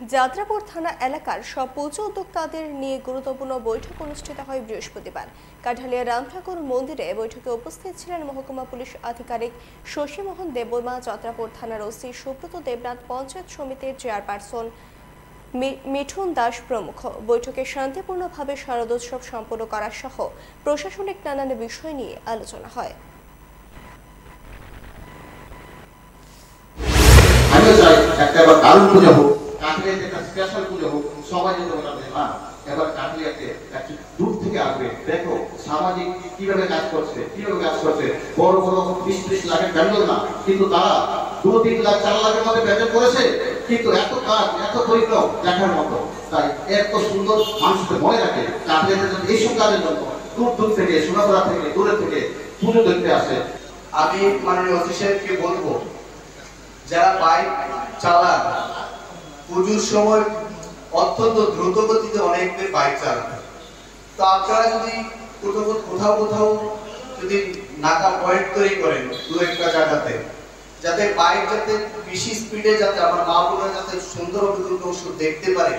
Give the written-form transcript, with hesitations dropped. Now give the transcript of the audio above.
যাত্রাপুর থানা এলাকার সব পুজো উদ্যোক্তাদের নিয়ে গুরুত্বপূর্ণ বৈঠক অনুষ্ঠিত হয় বৃহস্পতিবার। কাঠালিয়া রামঠাকুর মন্দিরে বৈঠকে উপস্থিত ছিলেন মহকুমা পুলিশ আধিকারিক শশীমোহন দেববর্মা, যাত্রাপুর থানার ওসি সুব্রত দেবনাথ, পঞ্চায়েত সমিতির চেয়ারপারসন মিঠুন দাস প্রমুখ। বৈঠকে শান্তিপূর্ণভাবে শারদোৎসব সম্পন্ন করা সহ প্রশাসনিক নানান বিষয় নিয়ে আলোচনা হয়। স্পেশাল পুজো হোক, সবাই যেন এবার কাঠলিয়াতে দূর থেকে আসবে, দেখো সামাজিক কিভাবে কাজ করছে, বড় বড় 20-30 লাখের প্যান্ডেল না, কিন্তু তারা 2-3 লাখ 4 লাখের মধ্যে প্যান্ডেল করেছে, কিন্তু এত কাজ এত পরিশ্রম দেখার মতো। তাই এত সুন্দর মানুষকে মনে রাখে কাঠলিয়াতে যদি এইসব কাজের জন্য দূর দূর থেকে, সোনাপুরা থেকে, দূরে থেকে পুজো দেখতে আসে। আমি মাননীয় ওসি সাহেবকে বলবো, যারা বাইক চালান পুজোর সময় অত্যন্ত দ্রুত গতিতে অনেকদের বাইক চালান, তো আপনারা যদি কোথাও যদি নাকা পয়েন্ট তৈরি করেন দু একটা জায়গাতে, যাতে বাইক যাতে বেশি স্পিডে যাতে আমার মা বোনেরা যাতে সুন্দরভাবে দুর্গ দেখতে পারে,